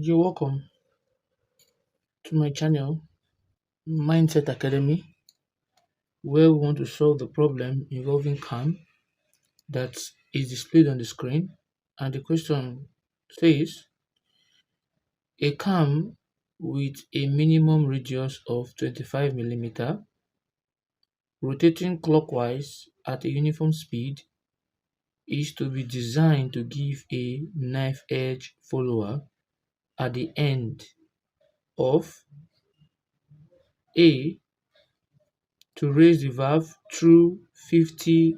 You're welcome to my channel, Mindset Academy, where we want to solve the problem involving CAM that is displayed on the screen. And the question says a CAM with a minimum radius of 25 millimeter rotating clockwise at a uniform speed is to be designed to give a knife edge follower at the end of A to raise the valve through 50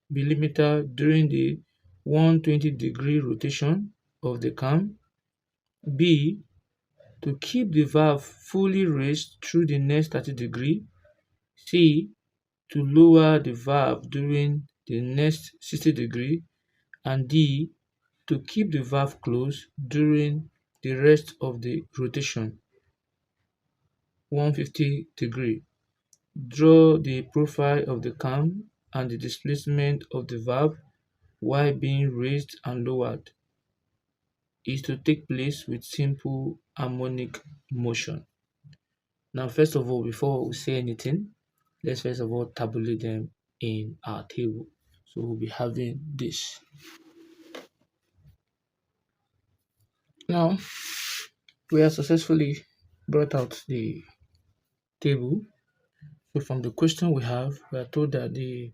millimeter during the 120-degree rotation of the cam. B. To keep the valve fully raised through the next 30 degree. C. To lower the valve during the next 60 degree. And D. To keep the valve closed during the rest of the rotation 150 degree. Draw the profile of the cam and the displacement of the valve while being raised and lowered is to take place with simple harmonic motion. Now, first of all, before we say anything, let's first of all tabulate them in our table. So we'll be having this. Now, we have successfully brought out the table. So from the question we have, we are told that the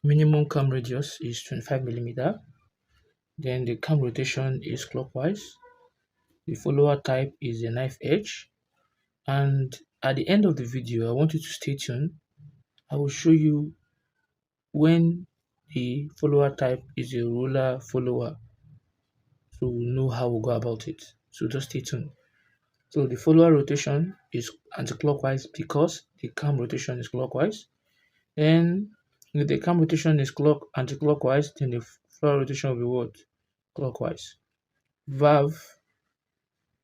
minimum cam radius is 25 millimeter. Then the cam rotation is clockwise. The follower type is a knife edge. And at the end of the video, I want you to stay tuned. I will show you when the follower type is a roller follower, so we'll know how we'll go about it. So just stay tuned. So the follower rotation is anti-clockwise because the cam rotation is clockwise. And if the cam rotation is anti-clockwise, then the follower rotation will be what? Clockwise. Valve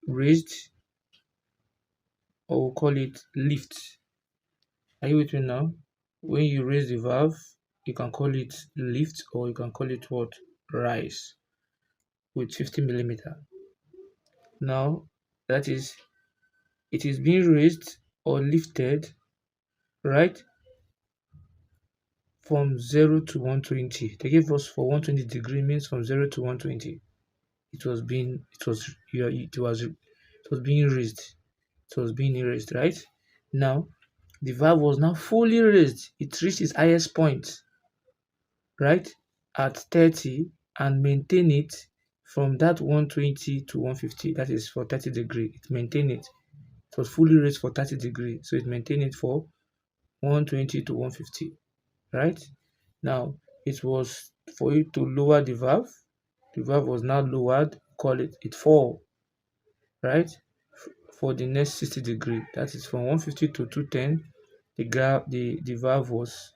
raised, or we'll call it lift. Are you with me now? When you raise the valve, you can call it lift or you can call it what? Rise with 50 millimeter. Now, that is, it is being raised or lifted, right, from 0 to 120. They gave us for 120 degree means from 0 to 120. It was being raised. It was being erased, right? Now, the valve was now fully raised. It reached its highest point, right, at 30 and maintain it from that 120 to 150. That is for 30 degree. It maintained it. It was fully raised for 30 degree. So it maintained it for 120 to 150, right? Now, it was for you to lower the valve. The valve was now lowered. Call it fall, right? For the next 60 degree. That is from 150 to 210. The valve was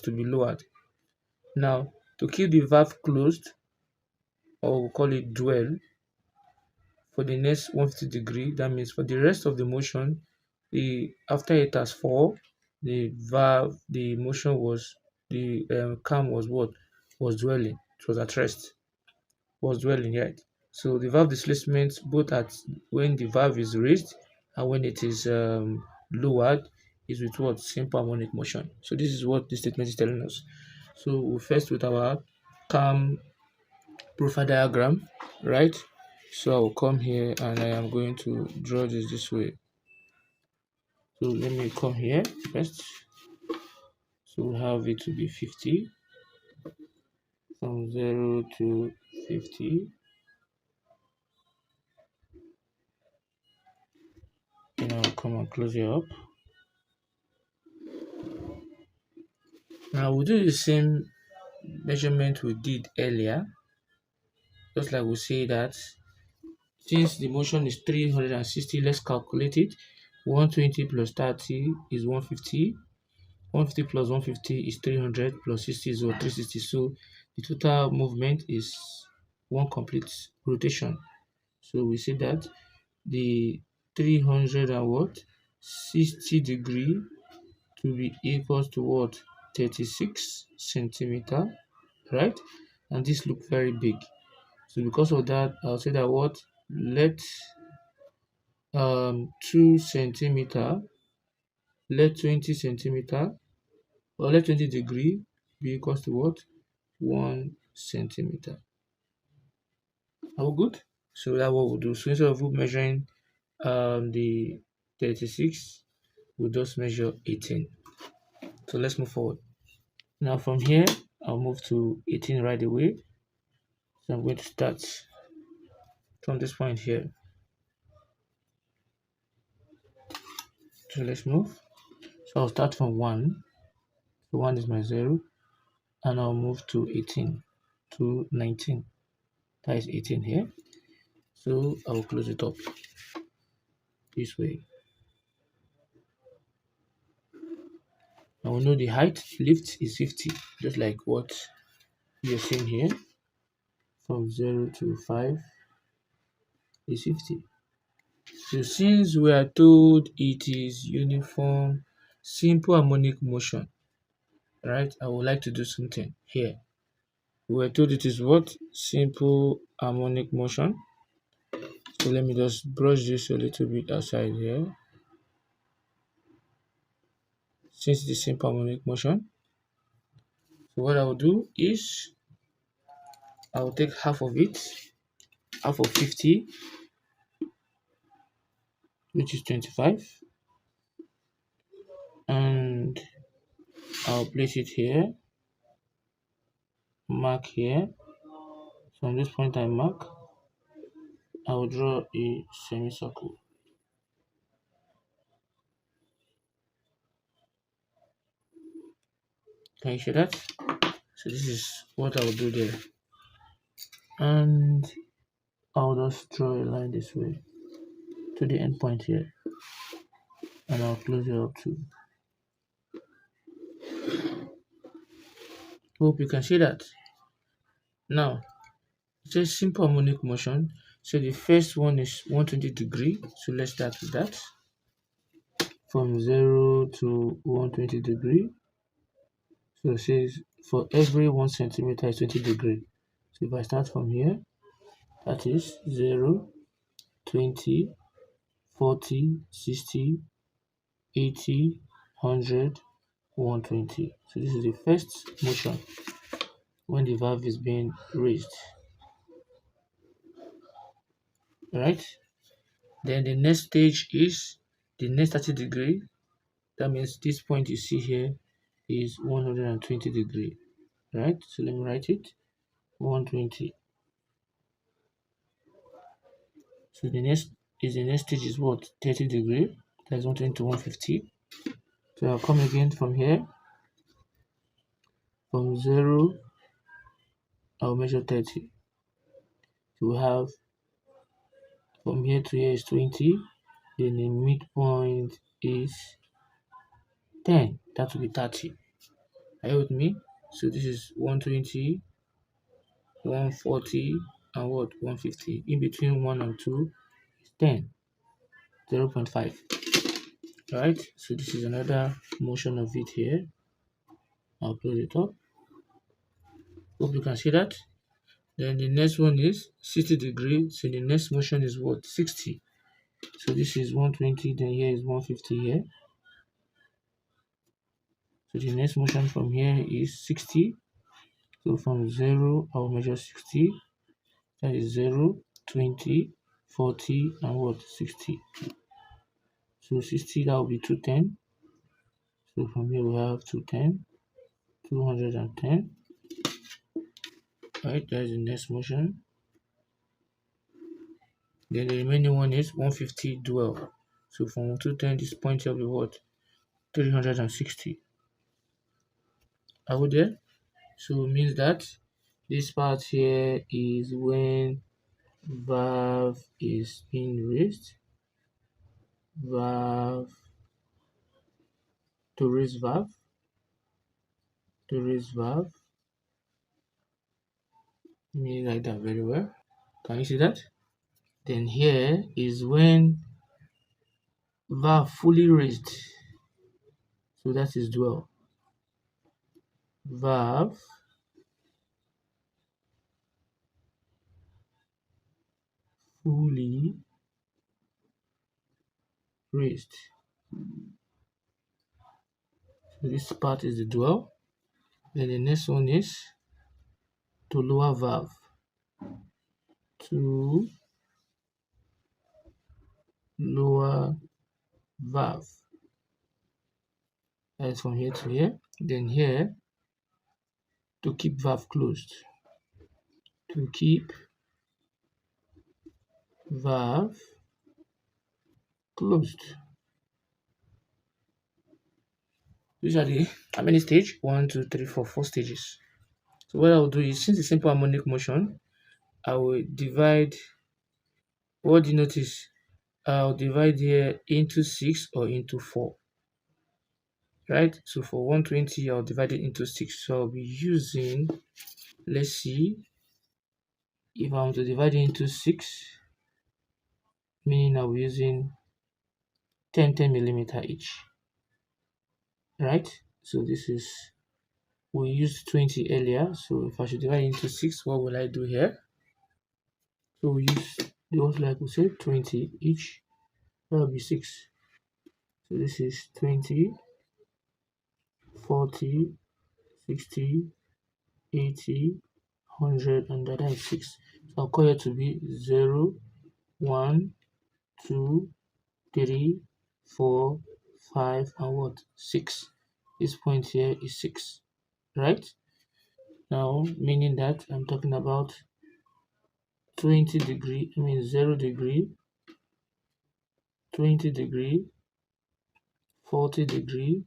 to be lowered. Now, to keep the valve closed, or we'll call it dwell, for the next 150 degree, that means for the rest of the motion, after it has fall, the motion was, the cam was what? Was dwelling. It was at rest. Was dwelling, right? So the valve displacement, both at when the valve is raised and when it is lowered, is with what? Simple harmonic motion. So this is what this statement is telling us. So we first with our cam profile diagram, right? So I'll come here and I am going to draw this way. So let me come here first. So we have it to be 50 from 0 to 50. Then I'll come and close it up. Now we'll do the same measurement we did earlier. Just like we say that since the motion is 360, let's calculate it. 120 plus 30 is 150. 150 plus 150 is 300 plus 60 is 360. So the total movement is one complete rotation. So we say that the 300 and what? 60 degree to be equals to what? 36 centimeter, right? And this look very big. So because of that, I'll say that what let 2 centimeter, let 20 centimeter, or let 20 degree be equals to what? 1 centimeter. Are we good? So that's what we'll do. So instead of measuring the 36, we'll just measure 18. So let's move forward. Now from here, I'll move to 18 right away. So I'm going to start from this point here. So let's move. So I'll start from 1. So 1 is my 0. And I'll move to 18 to 19. That is 18 here. So I will close it up this way. I will know the height lift is 50, just like what you're seeing here. From 0 to 5 is 50. So since we are told it is uniform, simple harmonic motion, right? I would like to do something here. We are told it is what? Simple harmonic motion. So let me just brush this a little bit outside here. Since it is simple harmonic motion, so what I will do is I will take half of it, half of 50, which is 25, and I'll place it here, mark here. From this point I mark, I will draw a semicircle. Can you see that? So this is what I will do there. And I'll just draw a line this way to the end point here. And I'll close it up too. Hope you can see that. Now, it says simple harmonic motion. So the first one is 120 degree. So let's start with that. From 0 to 120 degree. So it says for every 1 centimeter is 20 degree. So if I start from here, that is 0, 20, 40, 60, 80, 100, 120. So this is the first motion when the valve is being raised, right? Then the next stage is the next 30 degree. That means this point you see here is 120 degree, right? So let me write it, 120. So the next stage is what? 30 degree. That's 120 to 150. So I'll come again from here. From 0, I'll measure 30. So we have from here to here is 20. Then the midpoint is 10. That will be 30. Are you with me? So this is 120, 140, and what? 150. In between 1 and 2 is 10. 0.5. Right? So this is another motion of it here. I'll close it up. Hope you can see that. Then the next one is 60 degrees. So the next motion is what? 60. So this is 120, then here is 150 here. So the next motion from here is 60. So from 0, I'll measure 60. That is 0, 20, 40, and what? 60. So 60, that will be 210. So from here we have 210, 210. Right, that is the next motion. Then the remaining one is 150 dual. So from 210, this point here will be what? 360. Are we there? So it means that this part here is when valve is being raised. Valve to raise valve. To raise valve. Me like that very well. Can you see that? Then here is when valve fully raised. So that is dual. Valve fully raised. So this part is the dwell. Then the next one is to lower valve. To lower valve. That's from here to here. Then here to keep valve closed. To keep valve closed. Usually, how many stage? 1, 2, 3, 4, 4 stages. So what I'll do is, since it's simple harmonic motion, I will divide. What do you notice? I'll divide here into 6 or into 4. Right? So for 120, I'll divide it into 6. So I'll be using, let's see, if I want to divide it into 6, meaning I'll be using 10 millimeter each. Right? So this is, we used 20 earlier. So if I should divide it into 6, what will I do here? So we use those, like we said, 20 each. That will be 6. So this is 20, 40, 60, 80, 100, and that is 6. So I'll call it to be 0, 1, 2, 3, 4, 5, and what? 6. This point here is 6, right? Now, meaning that I'm talking about 20 degree, 0 degree, 20 degree, 40 degree,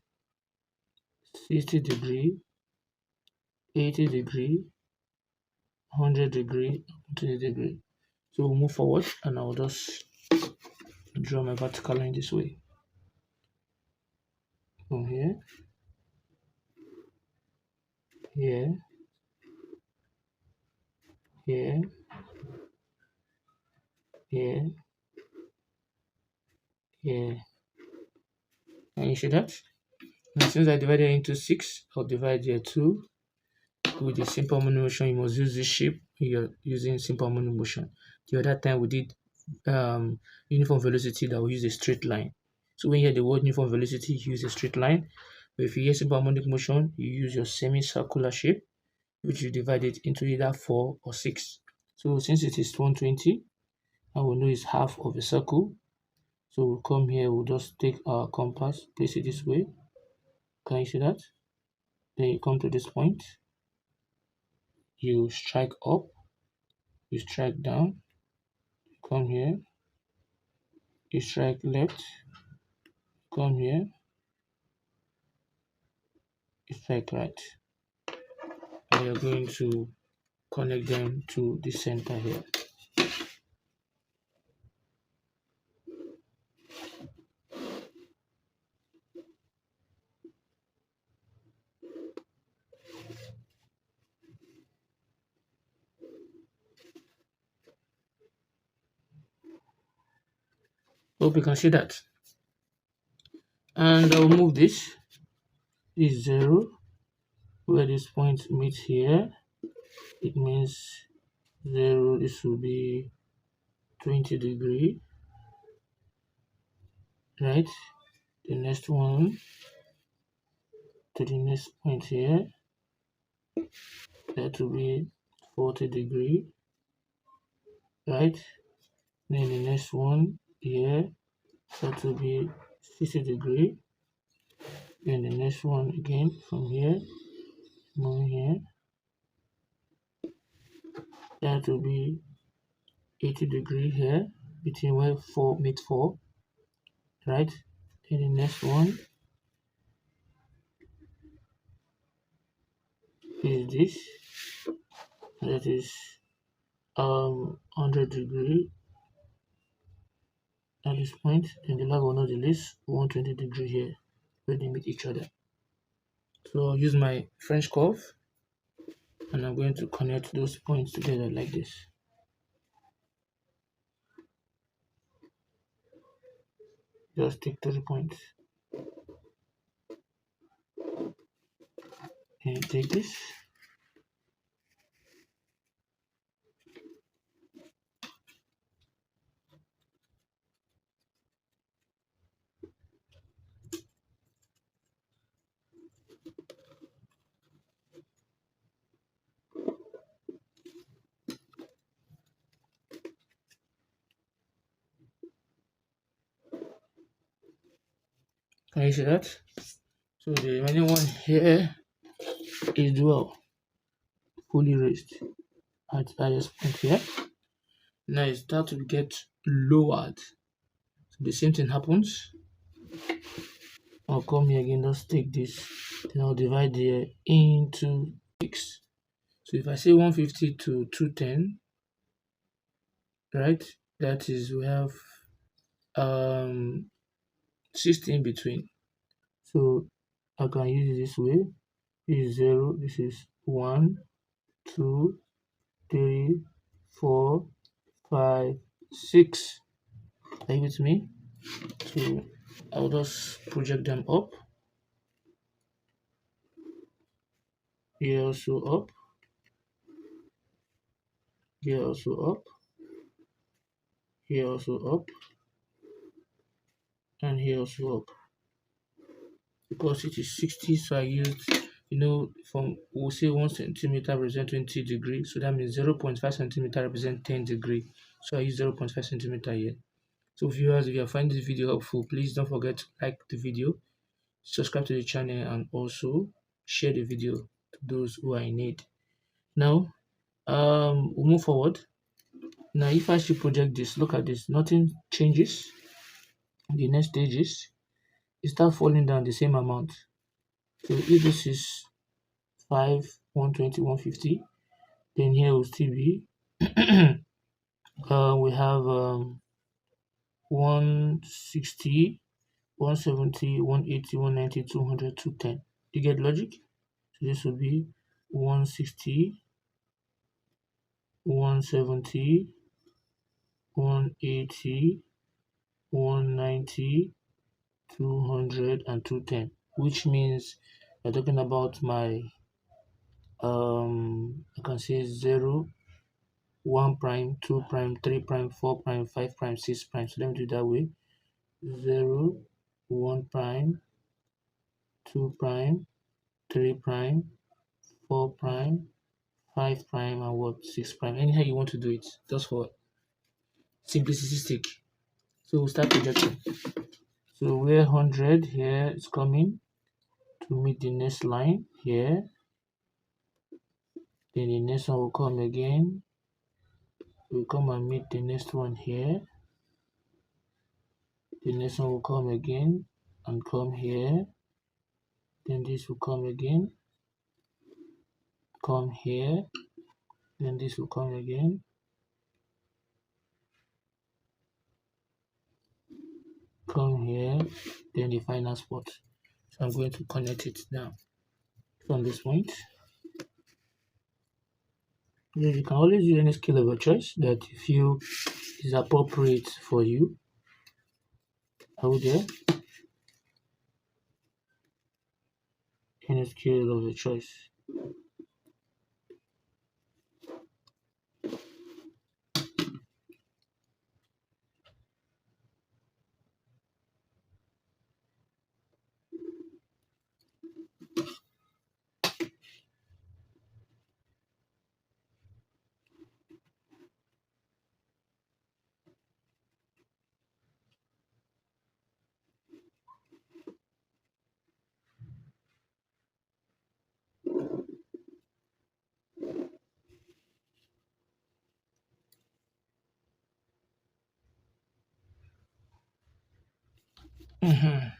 60 degree, 80 degree, 100 degree, 20 degree. So we'll move forward and I'll just draw my vertical line this way. From here, here, here, here, here. Can you see that? Now since I divided into 6, I'll divide here 2. With the simple harmonic motion, you must use this shape. You're using simple harmonic motion. The other time we did uniform velocity, that we use a straight line. So when you hear the word uniform velocity, you use a straight line. But if you hear simple harmonic motion, you use your semicircular shape, which you divide it into either 4 or 6. So since it is 120, and we know it's half of a circle, so we'll come here, we'll just take our compass, place it this way. Can you see that? Then you come to this point, you strike up, you strike down, come here, you strike left, come here, you strike right. And you're going to connect them to the center here. Hope you can see that. And I'll move this. This is 0. Where this point meets here, it means 0. This will be 20 degree, right? The next one to the next point here, that will be 40 degree, right? Then the next one here, that will be 60 degree. Then the next one again from here, moving here, that will be 80 degree here, between where 4 meet 4, right? Then the next one is this, that is 100 degree at this point. Then the last one on the list, 120 degree here, where they meet each other. So I'll use my French curve and I'm going to connect those points together like this. Just take 3 points and take this. Can you see that? So the remaining one here is dual, fully raised at highest point here. Now it starts to get lowered. So the same thing happens. I'll come here again, just take this, then I'll divide here into 6. So if I say 150 to 210, right, that is we have 60 in between. So I can use it this way. This is 0, this is 1, 2, 3, 4, 5, 6. Are you with me? So I'll just project them up. Here also up. Here also up. Here also up. And here also up. Because it is 60, so I used, from, we'll say 1 centimeter represent 20 degrees. So that means 0.5 centimeter represent 10 degrees. So I use 0.5 centimeter here. So viewers, if you are finding this video helpful, please don't forget to like the video, subscribe to the channel, and also share the video to those who are in need. Now, we'll move forward. Now, if I should project this, look at this, nothing changes. The next stage is it start falling down the same amount. So if this is 5, 120, 150, then here will still be we have 160, 170, 180, 190, 200, 210. You get logic? So this will be 160, 170, 180, 190, 200, and 210, which means we're talking about my I can say 0, 1 prime, 2 prime, 3 prime, 4 prime, 5 prime, 6 prime. So let me do it that way. 0, 1 prime, 2 prime, 3 prime, 4 prime, 5 prime, and what, 6 prime. Anyhow you want to do it, just for simplicity's sake. So we'll start projecting. So where 100 here is coming to meet the next line here, then the next one will come again, will come and meet the next one here, the next one will come again and come here, then this will come again, come here, then this will come again, come here, then the final spot. So I'm going to connect it now from this point. You can always use any scale of your choice that you feel is appropriate for you. Out there, any scale of your choice.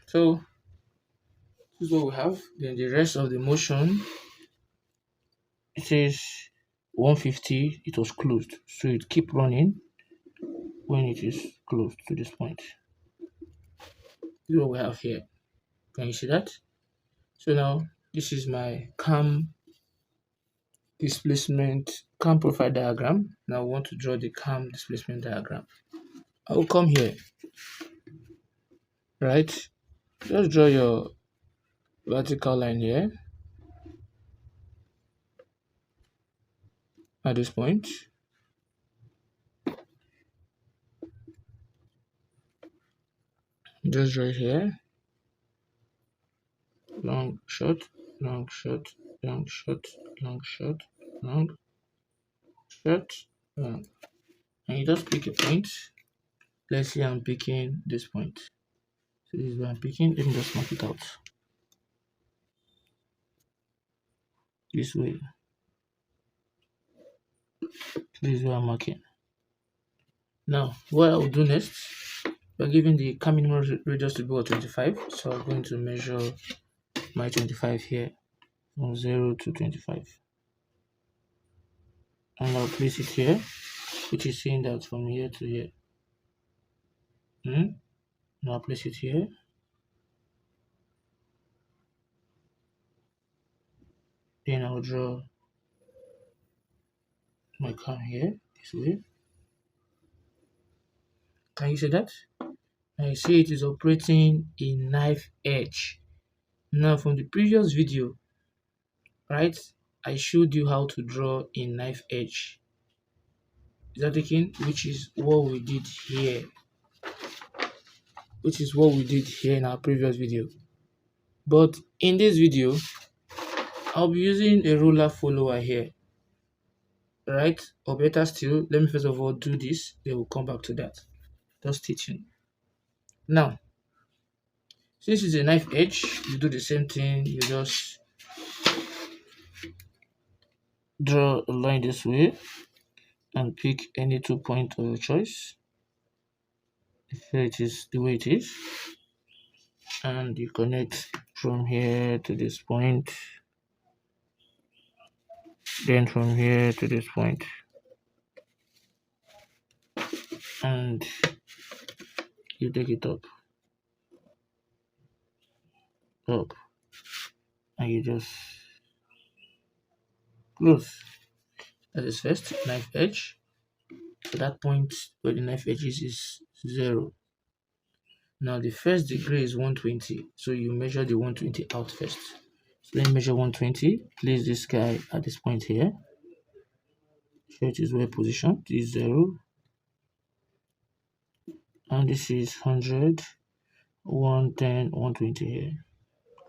So this is what we have. Then the rest of the motion, it says 150, it was closed, so it keep running when it is closed to this point. This is what we have here. Can you see that? So now this is my cam displacement, cam profile diagram. Now I want to draw the cam displacement diagram. I will come here, right? Just draw your vertical line here at this point. Just draw here. Long, short, long, short, long, short, long, short, long, short, long. And you just pick a point. Let's say I'm picking this point. So So this is where I'm picking. Let me just mark it out this way. This is where I'm marking. Now, what I will do next, we're given the car minimum radius to be 25. So I'm going to measure my 25 here from 0 to 25. And I'll place it here, which is saying that from here to here. And I'll place it here. Then I'll draw my car here this way. Can you see that? And you see it is operating in knife edge. Now from the previous video, right, I showed you how to draw in knife edge. Is that taken? Which is what we did here. Which is what we did here in our previous video. But in this video, I'll be using a ruler follower here. Right? Or better still, let me first of all do this, then we'll come back to that. Just teaching. Now, since it's a knife edge, you do the same thing. You just draw a line this way and pick any 2 points of your choice. Here it is the way it is. And you connect from here to this point. Then from here to this point. And you take it up. And you just close. That is first knife edge. So that point where the knife edge is 0. Now the first degree is 120. So you measure the 120 out first. So let me measure 120. Place this guy at this point here. So it is well positioned. This is 0. And this is 100, 110, 120 here.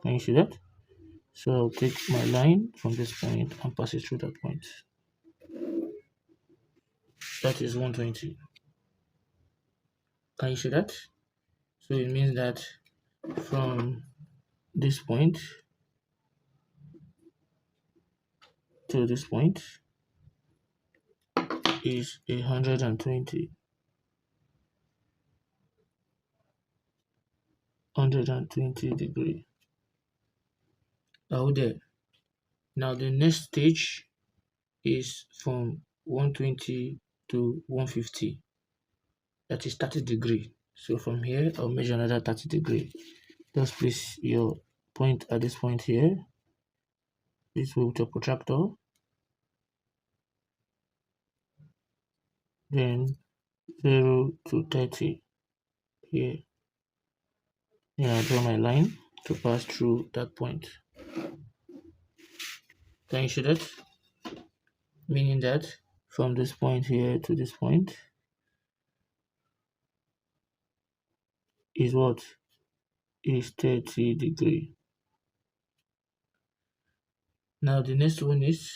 Can you see that? So I'll take my line from this point and pass it through that point. That is 120. Can you see that? So it means that from this point to this point is 120. 120 degree. Out there. Now the next stage is from 120 to 150. That is 30 degree. So from here, I'll measure another 30 degree. Just place your point at this point here. This way with your protractor. Then 0 to 30 here. Then I draw my line to pass through that point. Can you see that? Meaning that from this point here to this point is what? Is 30 degree. Now the next one is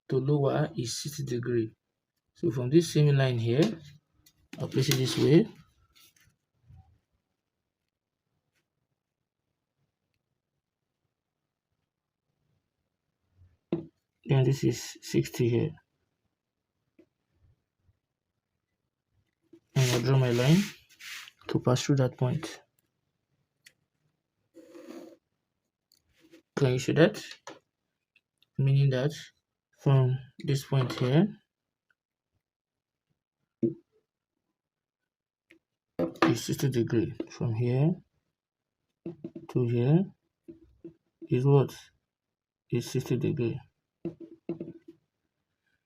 to lower is 60 degree. So from this same line here, I'll place it this way. Then this is 60 here. And I'll draw my line to pass through that point. Can you see that? Meaning that from this point here is 60 degree. From here to here is what? Is 60 degree.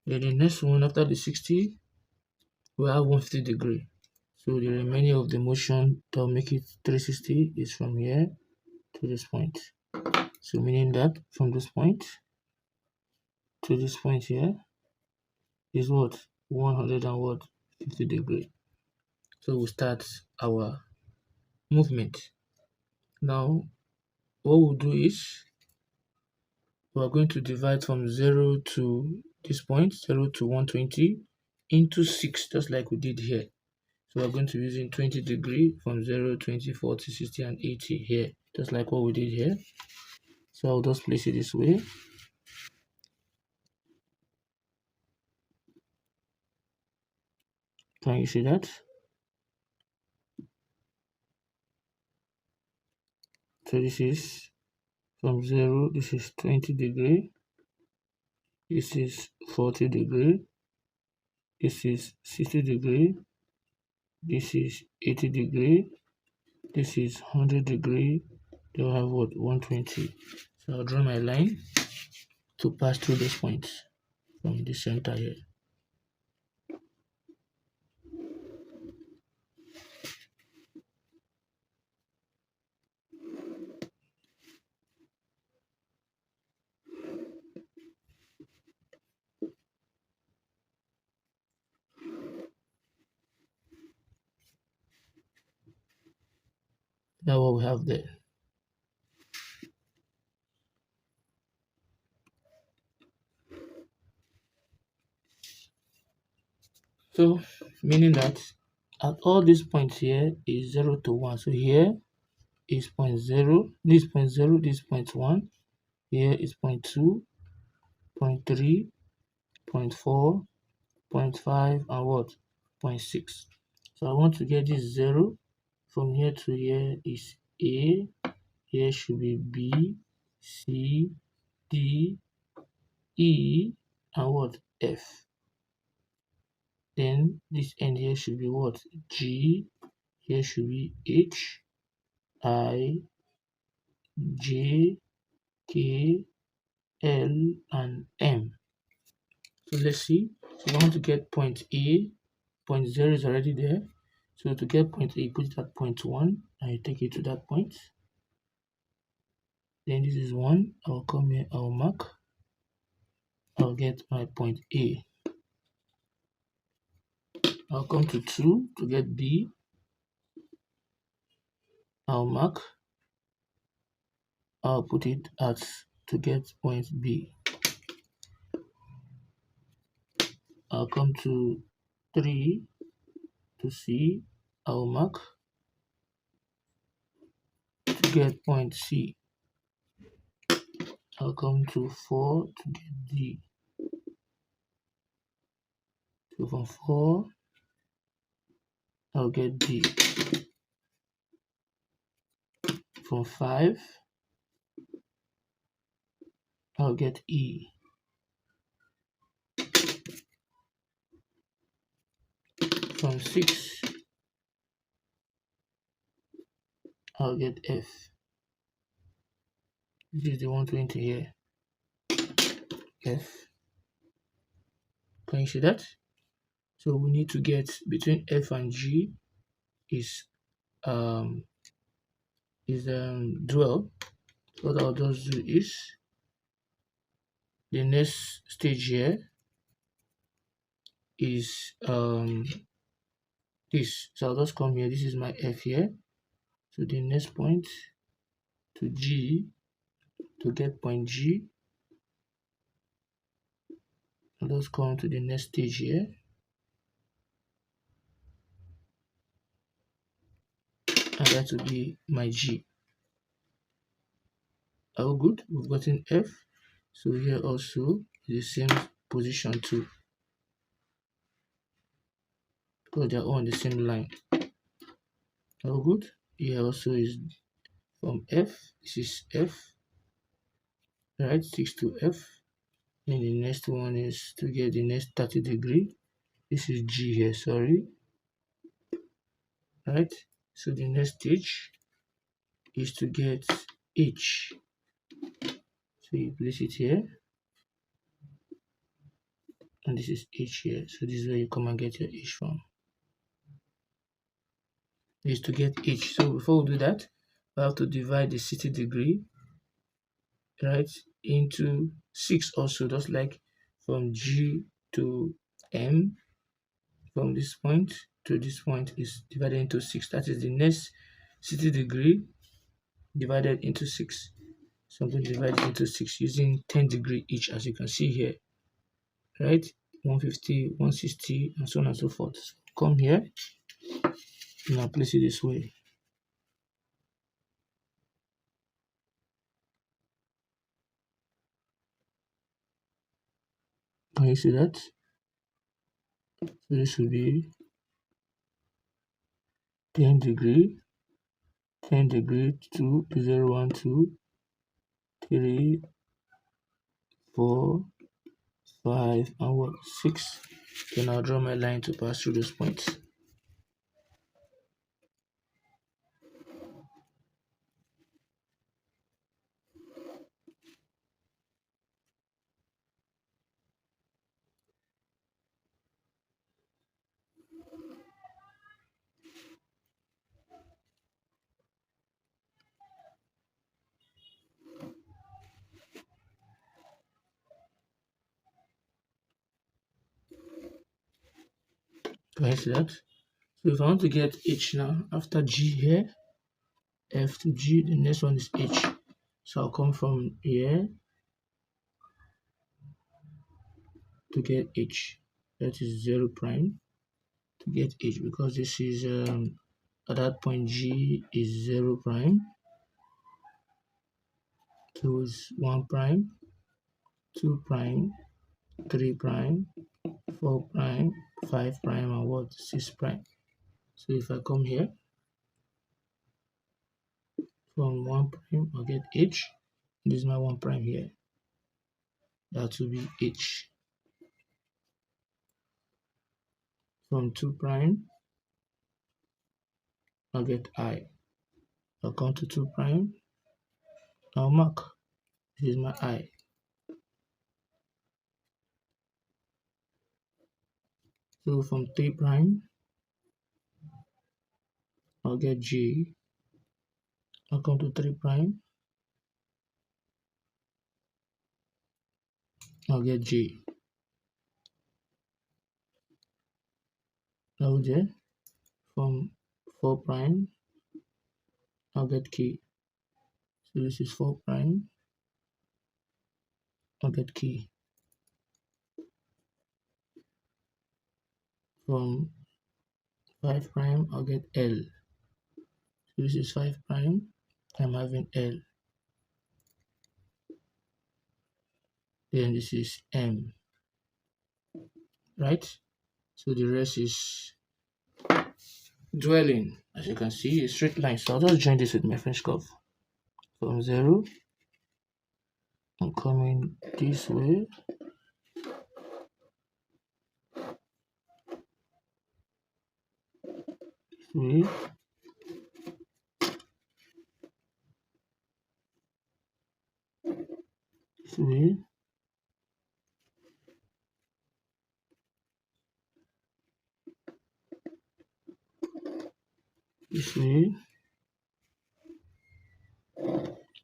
Then the next one after the 60, we have 150 degree. So the remaining of the motion that will make it 360 is from here to this point. So meaning that from this point to this point here is what? 150 degree. So we start our movement. Now what we'll do is we're going to divide from 0 to this point, 0 to 120 into 6, just like we did here. So we're going to be using 20 degree from 0, 20, 40, 60, and 80 here, just like what we did here. So I'll just place it this way. Can you see that? So this is from 0, this is 20 degree, this is 40 degree, this is 60 degree, this is 80 degree, this is 100 degree, they'll have what, 120. So I'll draw my line to pass through those points from the center here. That's what we have there. So meaning that at all these points here is 0 to 1. So here is point 0, this point 0, this point 1. Here is point 2, point 3, point 4, point 5, and what? Point 6. So I want to get this 0 from here to here is A. Here should be B, C, D, E, and what? F. Then this end here should be what? G. Here should be H, I, J, K, L, and M. So let's see. So I want to get point A. Point 0 is already there. So to get point A, put it at point 1 and you take it to that point. Then this is 1. I'll come here, I'll mark. I'll get my point A. I'll come to 2 to get B. I'll mark. I'll put it at to get point B. I'll come to 3 to C. I'll mark to get point C. I'll come to 4 to get D. So from 4, I'll get D. From 5, I'll get E. From 6, I'll get F. This is the 120 here. F. Can you see that? So we need to get between F and G is dual. What I'll just do is the next stage here is this. So I'll just come here. This is my F here. So the next point to G to get point G. I'll just come to the next stage here. And that will be my G. All good. We've gotten F. So here also the same position too, because they're all on the same line. All good. Here also is from F. This is F. Right, 6 to F. And the next one is to get the next 30 degree. This is G here, sorry. Right, so the next stage is to get H. So you place it here, and this is H here. So this is where you come and get your H from. Is to get H. So before we do that, we have to divide the 60 degree, right, into 6 also, just like from G to M. From this point to this point is divided into 6. That is the next 60 degree divided into 6. So I'm going to divide it into 6 using 10 degree each, as you can see here. Right? 150, 160, and so on and so forth. So come here. Now place it this way. Can you see that? So this will be 10 degree, 10 degree, 2, 0, 1, 2, 3, 4, 5, and what? 6. Then I'll draw my line to pass through those points. Can you see that? So if I want to get H now, after G here, F to G, the next one is H. So I'll come from here to get H. That is 0 prime to get H, because this is at that point G is 0 prime, 2 is 1 prime, 2 prime, 3 prime, 4 prime, 5 prime, and what? 6 prime. So if I come here from 1 prime, I'll get H. This is my 1 prime here. That will be H. From 2 prime, I'll get I. I'll come to 2 prime, I'll mark. This is my I. So from 3 prime, I'll get J. I'll come to 3 prime, I'll get J. Now there, from 4 prime, I'll get K. So this is 4 prime, I'll get K. From 5 prime, I'll get L. So this is 5 prime, I'm having L. Then this is M, right? So the rest is dwelling. As you can see, a straight line. So I'll just join this with my French curve. From 0, I'm coming this way. This way. This way. This way.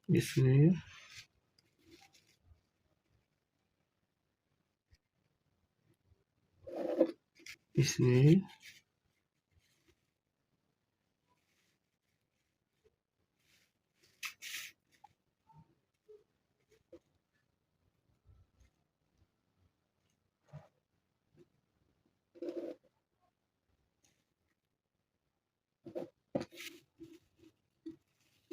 This way. This way.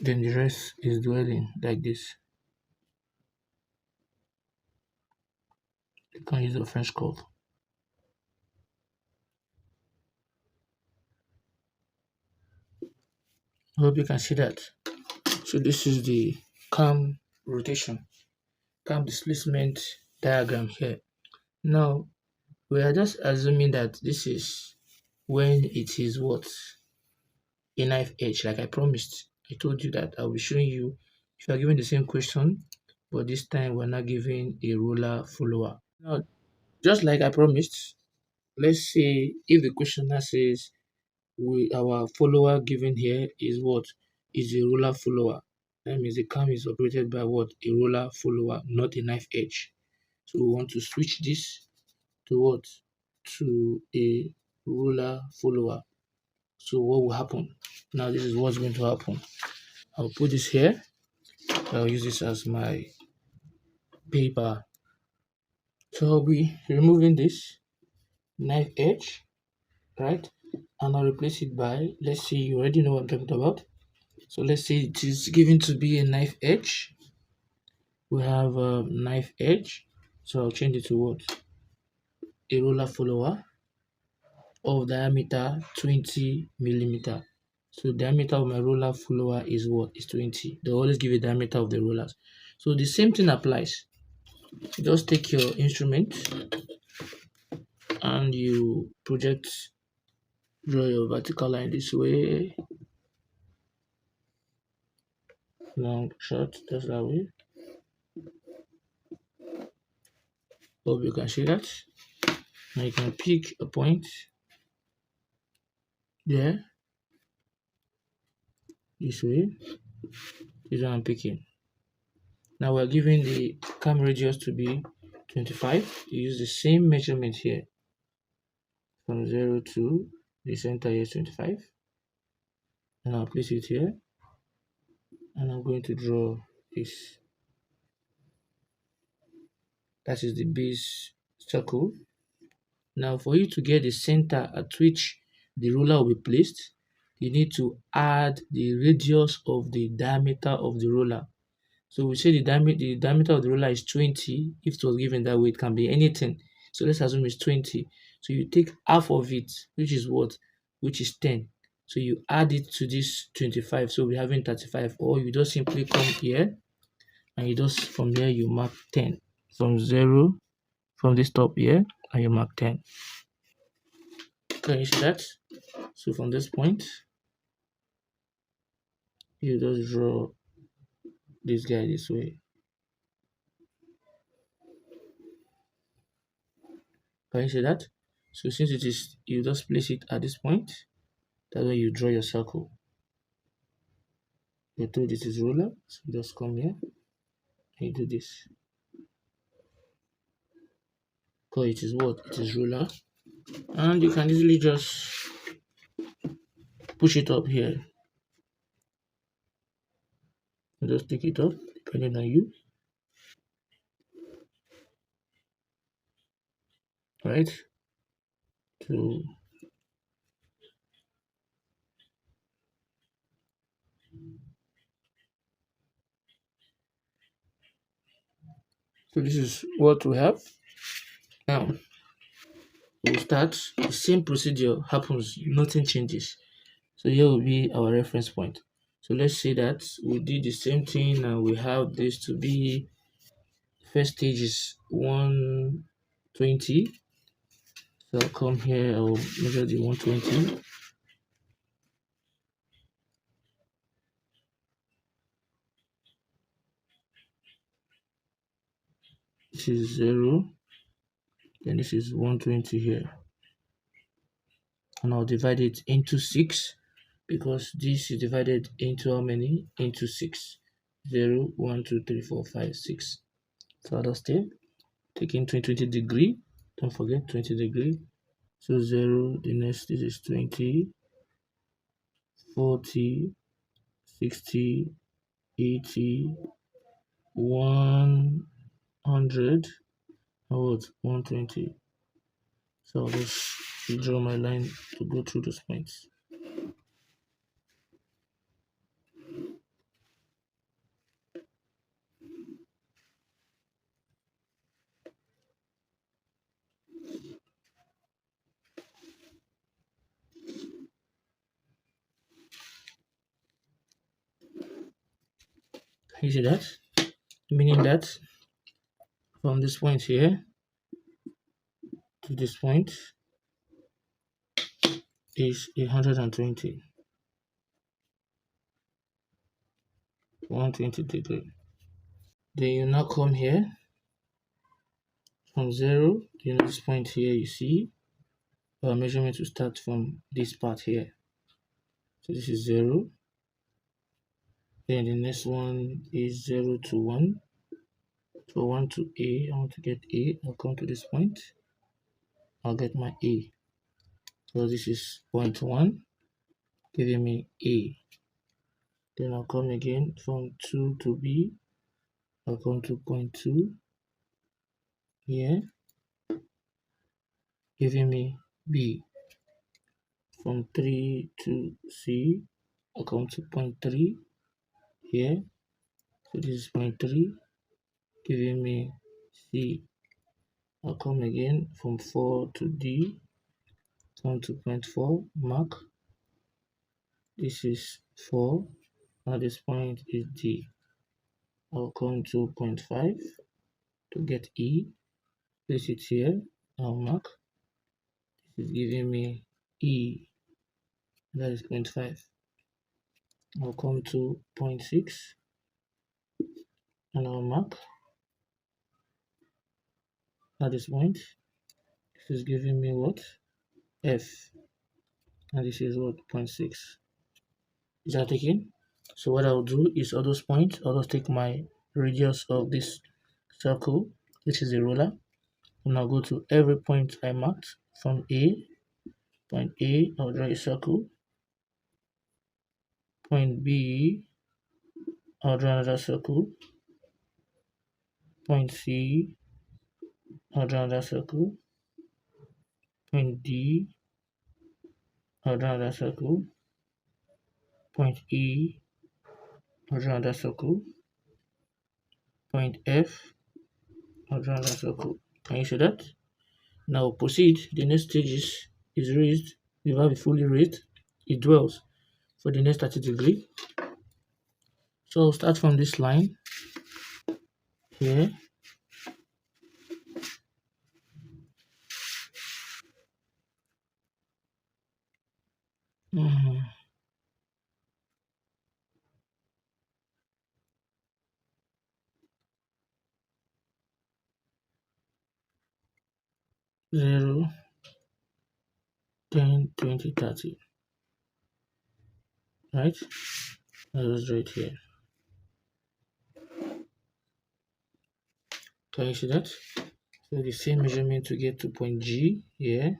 Then the rest is dwelling like this. You can use a French curve. I hope you can see that. So this is the cam rotation, cam displacement diagram here. Now we are just assuming that this is when it is what? A knife edge, like I promised. I told you that I'll be showing you if you are given the same question, but this time we're not giving a ruler follower. Now, just like I promised, let's say if the questioner says our follower given here is what? Is a ruler follower. That means the cam is operated by what? A ruler follower, not a knife edge. So we want to switch this to what? To a ruler follower. So what will happen? Now this is what's going to happen. I'll put this here. I'll use this as my paper. So I'll be removing this knife edge, right? and I'll replace it by, let's say you already know what I'm talking about. So let's say it is given to be a knife edge. We have a knife edge. So I'll change it to what? A roller follower of diameter 20 millimeter. So diameter of my roller follower is what? Is 20. They always give a diameter of the rollers. So the same thing applies. You just take your instrument and you project, draw your vertical line this way, long, short, just that way. Hope you can see that. Now you can pick a point there, this way. This is what I'm picking. Now we're giving the cam radius to be 25. You use the same measurement here from 0 to the center here is 25. And I'll place it here. And I'm going to draw this. That is the base circle. Now for you to get the center at which the ruler will be placed, you need to add the radius of the diameter of the ruler. So we say the diameter of the ruler is 20. If it was given that way, it can be anything. So let's assume it's 20. So you take half of it, which is what? Which is 10. So you add it to this 25. So we're having 35. Or you just simply come here and you just from here you mark 10. From 0, from this top here, and you mark 10. Can you see that? So from this point, you just draw this guy this way. Can you see that? So since it is, you just place it at this point. That's when you draw your circle. You told this is ruler, so you just come here and you do this. Because it is what? It is ruler. And you can easily just push it up here. You just take it up, depending on you. Right? So this is what we have. Now we'll start. The same procedure happens, nothing changes. So here will be our reference point. So let's say that we did the same thing and we have this to be, first stage is 120. So I'll come here, I'll measure the 120. This is 0, then this is 120 here. And I'll divide it into 6 because this is divided into how many? Into 6. 0, 1, 2, 3, 4, 5, 6. So I'll just taking 20 degree. Don't forget 20 degree. So 0, the next this is 20, 40, 60, 80, 100, and what? 120. So I'll just draw my line to go through those points. You see that? Meaning that from this point here to this point is 120. 120 degree. Then you now come here from 0, this point here, you see our measurement will start from this part here. So this is 0. Then the next one is 0 to 1. So 1 to A, I want to get A. I'll come to this point. I'll get my A. So this is point 1, giving me A. Then I'll come again from 2 to B. I'll come to point 2 here, giving me B. from 3 to C. I'll come to point 3 here. So this is point 3, giving me C. I'll come again from 4 to D, come to point 4, mark. This is 4. Now this point is D. I'll come to point 5 to get E. Place it here. I'll mark. This is giving me E. That is point 5. I'll come to point 6 and I'll mark at this point. This is giving me what? F. And this is what? Point 6. Is that taken? So what I'll do is all those points, I'll just take my radius of this circle, which is a ruler, and I'll go to every point I marked from A. Point A, I'll draw a circle. Point B, I'll draw another circle. Point C, I'll draw another circle. Point D, I'll draw another circle. Point E, I'll draw another circle. Point F, I'll draw another circle. Can you see that? Now proceed. The next stage is raised. The valve is fully raised. It dwells for the next 30 degrees. So I'll start from this line here. Mm-hmm. 0, 10, 20, 30. Right? That was right here. Can you see that? So the same measurement to get to point G here.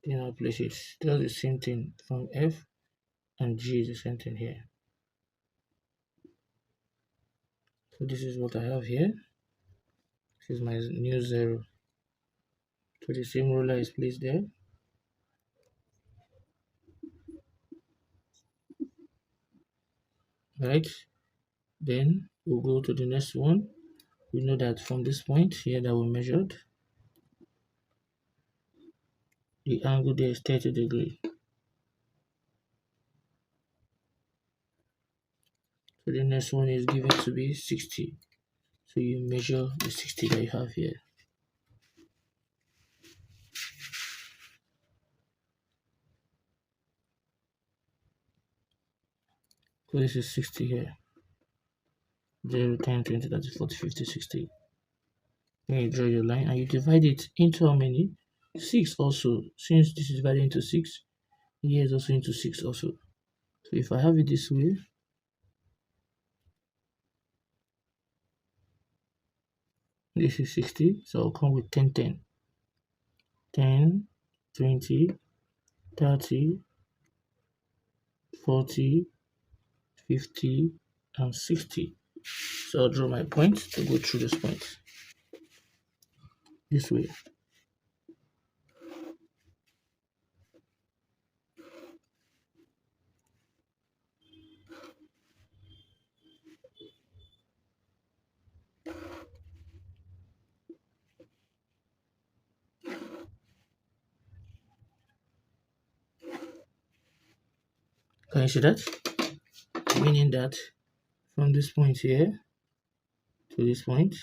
Then I'll place it. Does the same thing from F, and G is the same thing here. So this is what I have here. This is my new 0. So the same ruler is placed there. Right? Then we'll go to the next one. We know that from this point here that we measured, the angle there is 30 degrees. So the next one is given to be 60. So you measure the 60 that you have here. So this is 60 here. 0, 10, 20, 30, 40, 50, 60. Then you draw your line and you divide it into how many? 6 also. Since this is divided into 6, here is also into 6 also. So if I have it this way, this is 60. So I'll come with 10, 10. 10, 20, 30, 40, 50, and 60. So I'll draw my point to go through this point this way. Can you see that? Meaning that from this point here to this point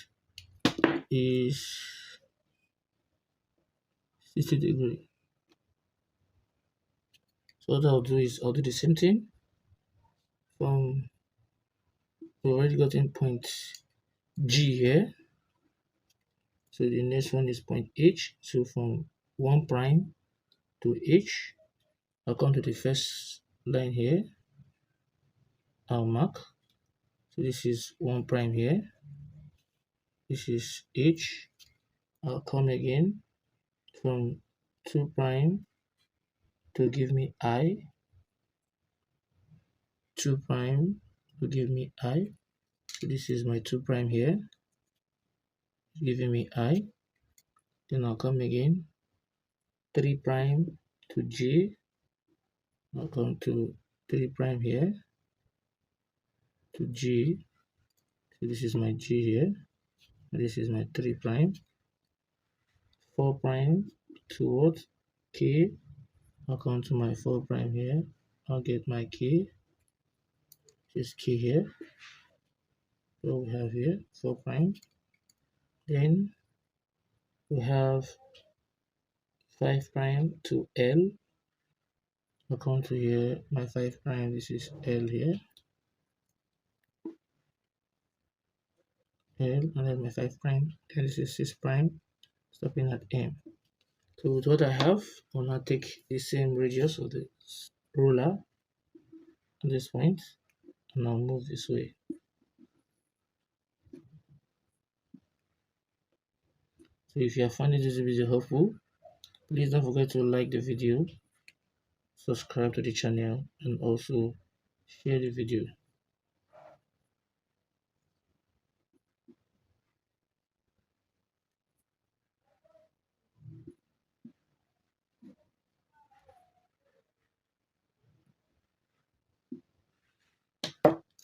is 60 degrees. So what I'll do is I'll do the same thing from, we've already gotten point G here. So the next one is point H. So from 1 prime to H, I'll come to the first line here. I'll mark. So this is 1 prime here. This is H. I'll come again from 2 prime to give me I. 2 prime to give me I. So this is my 2 prime here, giving me I. Then I'll come again 3 prime to G. I'll come to 3 prime here to G. So this is my G here. This is my 3 prime. 4 prime to what? K. I'll come to my 4 prime here. I'll get my K. This K here. So we have here 4 prime. Then we have 5 prime to L. I'll come to here, my 5 prime, this is L here. L, and then my 5 prime, then this is 6 prime, stopping at M. So with what I have, I'll now take the same radius of the ruler at this point, and I'll move this way. So if you have found this video helpful, please don't forget to like the video, subscribe to the channel, and also share the video.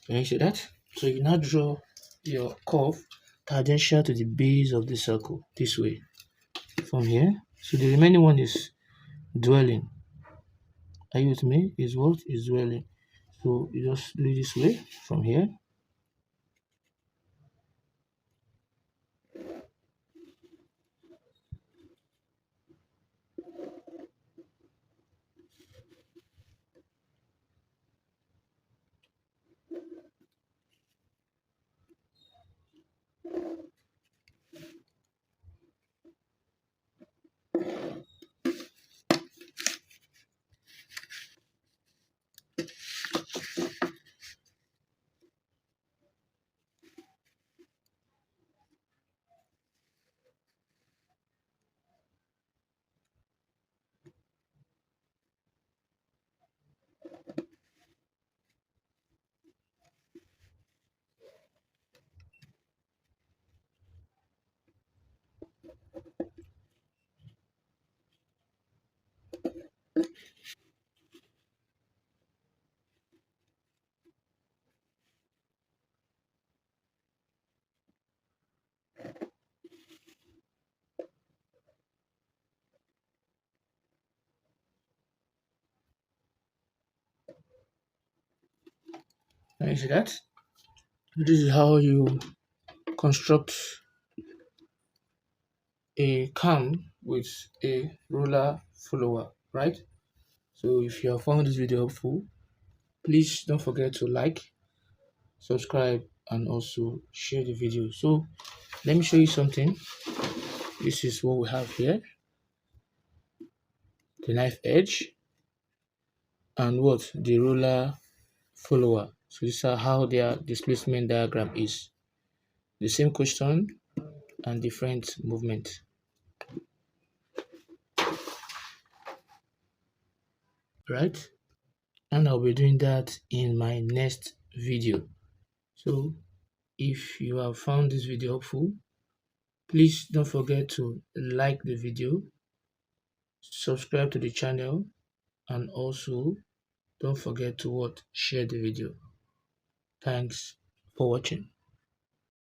Can you see that? So you now draw your curve tangential to the base of the circle this way from here. So the remaining one is dwelling. Are you with me? Is what is dwelling. So you just do it this way from here. Can you see that? This is how you construct a cam with a ruler follower, right? So if you have found this video helpful, please don't forget to like, subscribe, and also share the video. So let me show you something. This is what we have here, the knife edge, and what the ruler follower. So this is how their displacement diagram is. The same question and different movement, right? And I'll be doing that in my next video. So if you have found this video helpful, please don't forget to like the video, subscribe to the channel, and also don't forget to share the video. Thanks for watching.